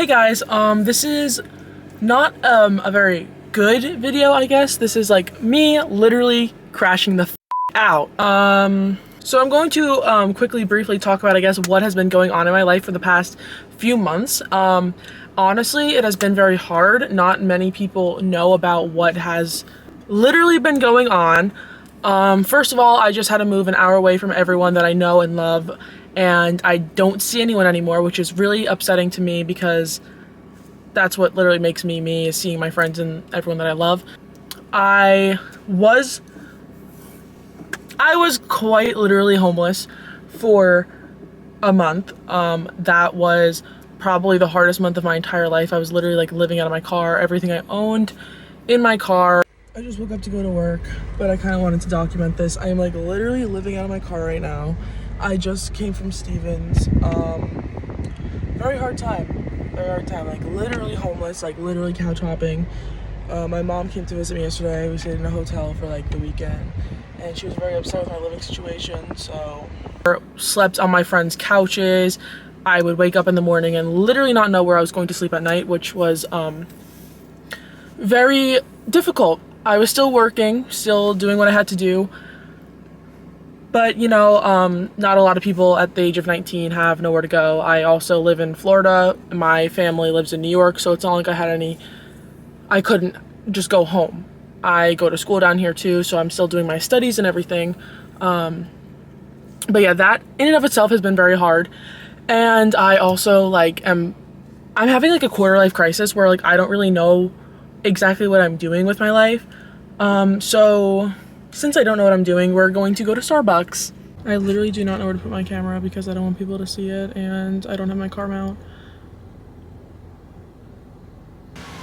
Hey guys, this is not a very good video, I guess. This is like me literally crashing the out. So I'm going to quickly briefly talk about, I guess, what has been going on in my life for the past few months. Honestly, it has been very hard. Not many people know about what has literally been going on. First of all, I just had to move an hour away from everyone that I know and love, and I don't see anyone anymore, which is really upsetting to me because that's what literally makes me me, is seeing my friends and everyone that I love. I was quite literally homeless for a month. That was probably the hardest month of my entire life. I was literally like living out of my car, everything I owned in my car. I just woke up to go to work, but I kind of wanted to document this. I am like literally living out of my car right now. I just came from Stevens. Very hard time, like literally homeless, like literally couch hopping. My mom came to visit me yesterday. We stayed in a hotel for like the weekend, and she was very upset with my living situation, so I slept on my friends' couches. I would wake up in the morning and literally not know where I was going to sleep at night, which was very difficult. I was still working, still doing what I had to do, but you know, not a lot of people at the age of 19 have nowhere to go. I also live in Florida. My family lives in New York, so it's not like I couldn't just go home. I go to school down here too, so I'm still doing my studies and everything. But yeah, that in and of itself has been very hard. And I also I'm having like a quarter life crisis where like I don't really know exactly what I'm doing with my life. So since I don't know what I'm doing, we're going to go to Starbucks. I literally do not know where to put my camera because I don't want people to see it, and I don't have my car mount.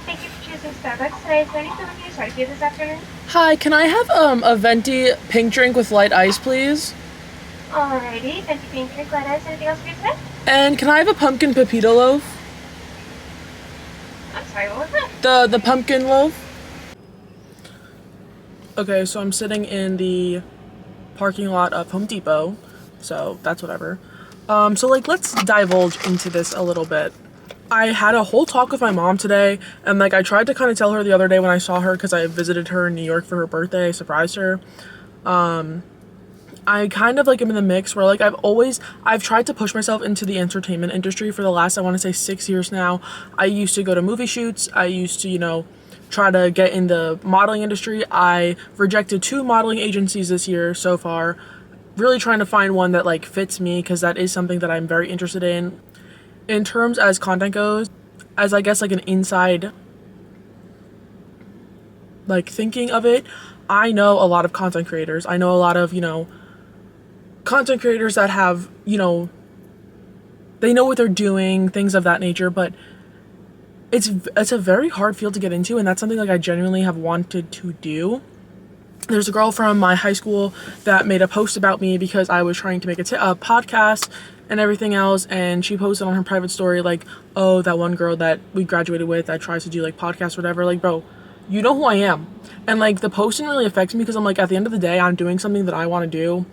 Thank you for choosing Starbucks today. Is there anything we can start you this afternoon? Hi, can I have a venti pink drink with light ice, please? Alrighty, venti pink drink, light ice. Anything else for you today? And can I have a pumpkin pepito loaf? I'm sorry, what was that? The pumpkin loaf? Okay, so I'm sitting in the parking lot of Home Depot, so that's whatever. So like let's divulge into this a little bit. I had a whole talk with my mom today, and like I tried to kind of tell her the other day when I saw her, because I visited her in New York for her birthday, I surprised her. I kind of like am in the mix where like I've tried to push myself into the entertainment industry for the last, I want to say 6 years now. I used to go to movie shoots. I used to, you know, try to get in the modeling industry. I rejected 2 modeling agencies this year so far, really trying to find one that like fits me, because that is something that I'm very interested in. In terms as content goes, as I guess like an inside like thinking of it, I know a lot of content creators. I know a lot of, you know, content creators that have, you know, they know what they're doing, things of that nature, but it's a very hard field to get into, and that's something like I genuinely have wanted to do. There's a girl from my high school that made a post about me because I was trying to make a podcast and everything else, and she posted on her private story like, oh, that one girl that we graduated with that tries to do like podcasts or whatever. Like, bro, you know who I am. And like the post didn't really affect me because I'm like, at the end of the day, I'm doing something that I want to do,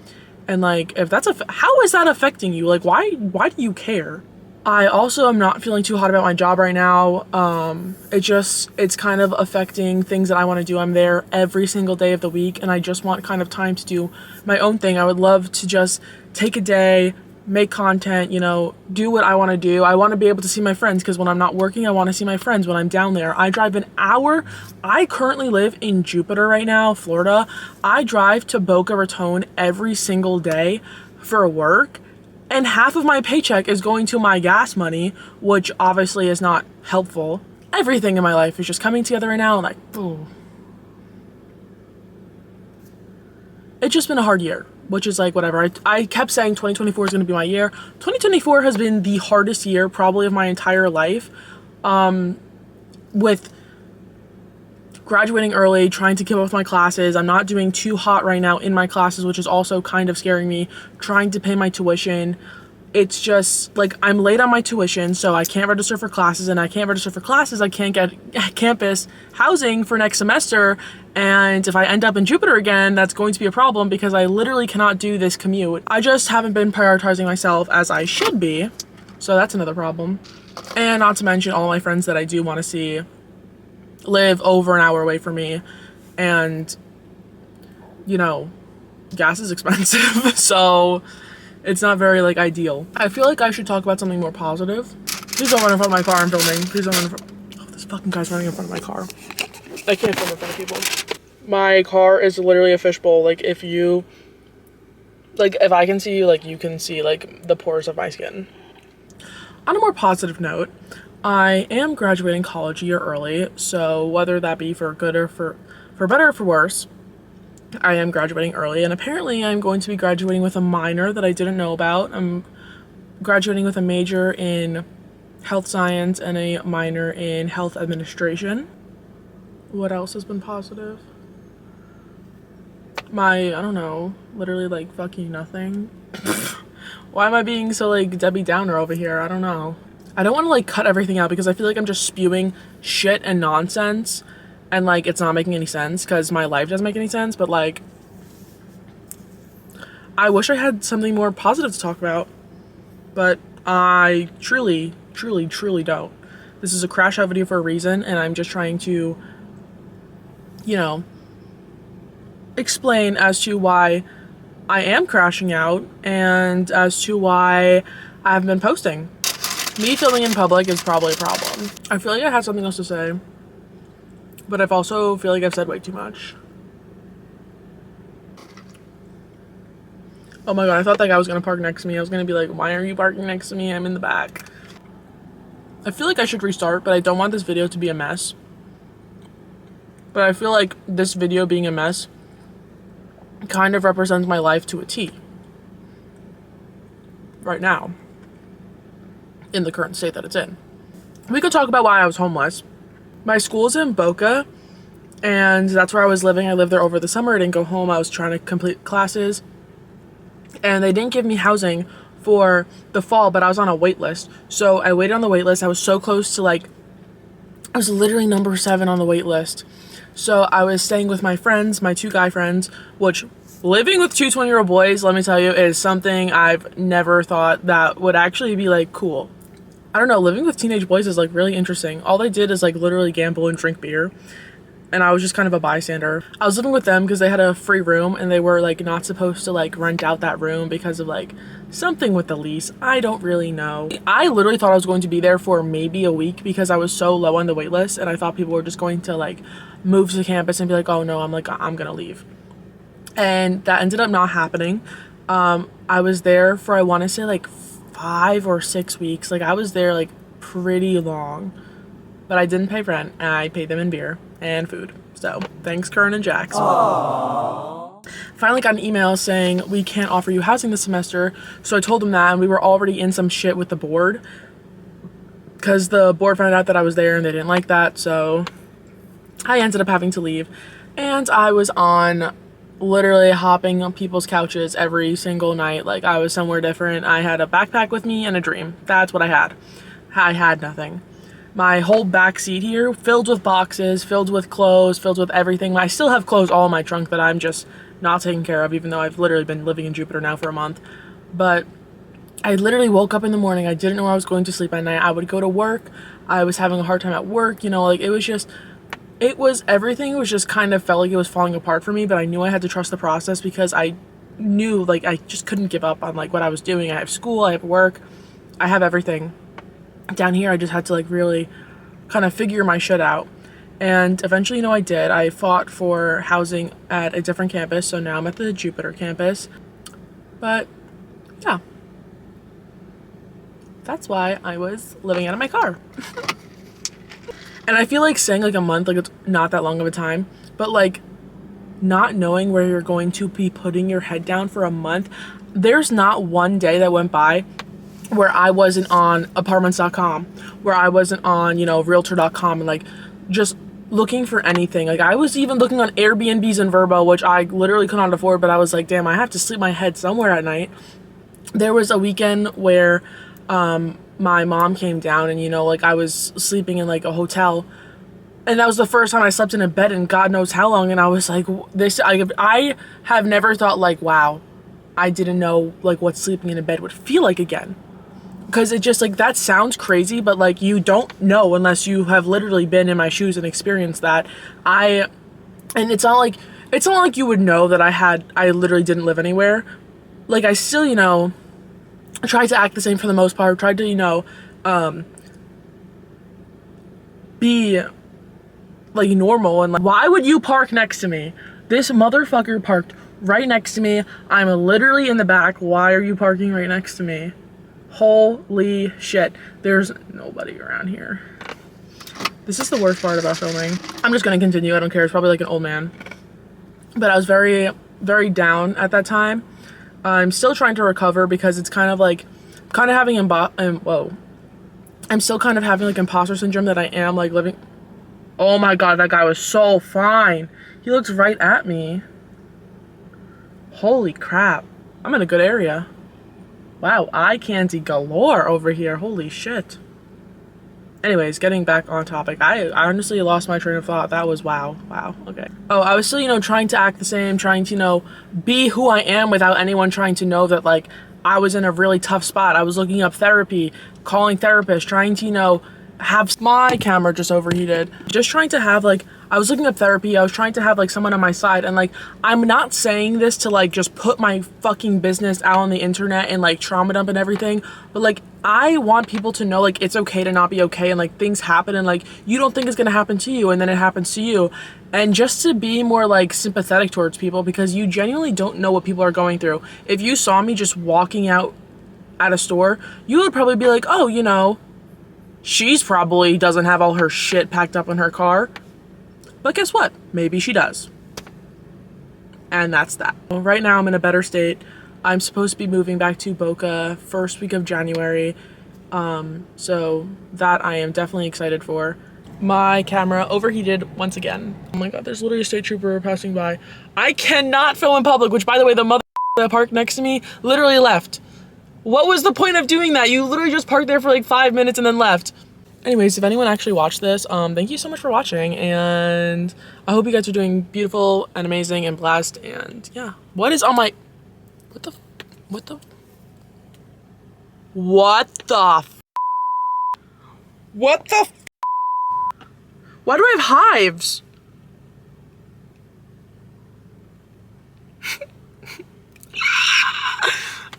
and like if that's how is that affecting you? Like, why do you care? I also am not feeling too hot about my job right now. It's kind of affecting things that I want to do. I'm there every single day of the week, and I just want kind of time to do my own thing. I would love to just take a day, make content, you know, do what I want to do. I want to be able to see my friends, because when I'm not working, I want to see my friends when I'm down there. I drive an hour. I currently live in Jupiter right now, Florida. I drive to Boca Raton every single day for work. And half of my paycheck is going to my gas money, which obviously is not helpful. Everything in my life is just coming together right now, and like, ooh. It's just been a hard year, which is like whatever. I kept saying 2024 is going to be my year. 2024 has been the hardest year probably of my entire life, with graduating early, trying to keep up with my classes. I'm not doing too hot right now in my classes, which is also kind of scaring me, trying to pay my tuition. It's just like I'm late on my tuition, so I can't register for classes, and I can't register for classes. I can't get campus housing for next semester, and if I end up in Jupiter again, that's going to be a problem because I literally cannot do this commute. I just haven't been prioritizing myself as I should be, so that's another problem. And not to mention all my friends that I do want to see live over an hour away from me. And, you know, gas is expensive. So it's not very, like, ideal. I feel like I should talk about something more positive. Please don't run in front of my car. I'm filming. Please don't run in front. Oh, this fucking guy's running in front of my car. I can't film in front of people. My car is literally a fishbowl. Like, if I can see you, like, you can see, like, the pores of my skin. On a more positive note, I am graduating college a year early, so whether that be for good or for better or for worse, I am graduating early, and apparently I'm going to be graduating with a minor that I didn't know about. I'm graduating with a major in health science and a minor in health administration. What else has been positive? I don't know, literally, like, fucking nothing. Why am I being so, like, Debbie Downer over here? I don't know. I don't want to, like, cut everything out because I feel like I'm just spewing shit and nonsense and, like, it's not making any sense because my life doesn't make any sense, but, like, I wish I had something more positive to talk about, but I truly, truly, truly don't. This is a crash out video for a reason, and I'm just trying to, you know, explain as to why I am crashing out and as to why I've been posting. Me filming in public is probably a problem. I feel like I had something else to say, but I've also feel like I've said way too much. Oh my god, I thought that guy was gonna park next to me. I was gonna be like, why are you parking next to me? I'm in the back. I feel like I should restart, but I don't want this video to be a mess. But I feel like this video being a mess kind of represents my life to a T right now in the current state that it's in. We could talk about why I was homeless. My school's in Boca, and that's where I was living. I lived there over the summer. I didn't go home. I was trying to complete classes, and they didn't give me housing for the fall, but I was on a wait list. So I waited on the wait list. I was so close to, like, I was literally number 7 on the wait list. So I was staying with my friends, my 2 guy friends, which living with 2 20-year-old boys, let me tell you, is something I've never thought that would actually be, like, cool. I don't know, living with teenage boys is, like, really interesting. All they did is, like, literally gamble and drink beer, and I was just kind of a bystander. I was living with them because they had a free room, and they were, like, not supposed to, like, rent out that room because of, like, something with the lease. I don't really know. I literally thought I was going to be there for maybe a week because I was so low on the wait list, and I thought people were just going to, like, move to campus and be like, oh no, I'm gonna leave. And that ended up not happening. I was there for, I want to say, like, 5 or 6 weeks. Like, I was there, like, pretty long, but I didn't pay rent, and I paid them in beer and food. So thanks, Kern and Jax. Aww. Finally got an email saying we can't offer you housing this semester. So I told them that, and we were already in some shit with the board because the board found out that I was there and they didn't like that. So I ended up having to leave, and I was on literally hopping on people's couches every single night. Like, I was somewhere different. I had a backpack with me and a dream. That's what I had. I had nothing. My whole back seat here filled with boxes, filled with clothes, filled with everything. I still have clothes all in my trunk that I'm just not taking care of, even though I've literally been living in Jupiter now for a month. But I literally woke up in the morning. I didn't know where I was going to sleep at night. I would go to work. I was having a hard time at work. You know, like, everything was just kind of felt like it was falling apart for me, but I knew I had to trust the process because I knew, like, I just couldn't give up on, like, what I was doing. I have school, I have work, I have everything. Down here, I just had to, like, really kind of figure my shit out. And eventually, you know, I did. I fought for housing at a different campus, so now I'm at the Jupiter campus. But, yeah. That's why I was living out of my car. And I feel like saying, like, a month, like, it's not that long of a time, but, like, not knowing where you're going to be putting your head down for a month, there's not one day that went by where I wasn't on apartments.com, where I wasn't on, you know, realtor.com and, like, just looking for anything. Like, I was even looking on Airbnbs in Verbo, which I literally could not afford, but I was like, damn, I have to sleep my head somewhere at night. There was a weekend where, my mom came down and, you know, like, I was sleeping in, like, a hotel, and that was the first time I slept in a bed in God knows how long, and I was like, I have never thought, like, wow, I didn't know, like, what sleeping in a bed would feel like again. because it just like that sounds crazy, but like you don't know unless you have literally been in my shoes and experienced that. And it's not like you would know that I literally didn't live anywhere. Like I still, tried to act the same for the most part, tried to, be like normal. And like, why would you park next to me? This motherfucker parked right next to me. I'm literally in the back. Why are you parking right next to me? Holy shit. There's nobody around here. This is the worst part about filming. I'm just gonna continue. I don't care. It's probably like an old man. But I was very, very down at that time. I'm still trying to recover because it's kind of having I'm still kind of having like imposter syndrome that I am like living. Oh my god, that guy was so fine. He looks right at me. Holy crap. I'm in a good area. Wow, eye candy galore over here. Holy shit. Anyways, getting back on topic. I honestly lost my train of thought. That was wow. Okay. Oh, I was still, trying to act the same, trying to, be who I am without anyone trying to know that, like, I was in a really tough spot. I was looking up therapy, calling therapists, trying to, have my camera just overheated. Just trying to have, like, I was looking up therapy. I was trying to have, like, someone on my side. And, like, I'm not saying this to, like, just put my fucking business out on the internet and, like, trauma dump and everything. But, like, I want people to know, like, it's okay to not be okay. And, like, things happen. And, like, you don't think it's gonna happen to you. And then it happens to you. And just to be more, like, sympathetic towards people. Because you genuinely don't know what people are going through. If you saw me just walking out at a store, you would probably be like, oh, she's probably doesn't have all her shit packed up in her car. But guess what? Maybe she does. And that's that. Right now I'm in a better state. I'm supposed to be moving back to Boca first week of January. So that I am definitely excited for. My camera overheated once again. Oh my god, there's literally a state trooper passing by. I cannot film in public, which by the way, the mother that parked next to me literally left. What was the point of doing that? You literally just parked there for like 5 minutes and then left. Anyways, if anyone actually watched this, thank you so much for watching, and I hope you guys are doing beautiful and amazing and blessed, and yeah. What is on my... What the... Why do I have hives?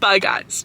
Bye, guys.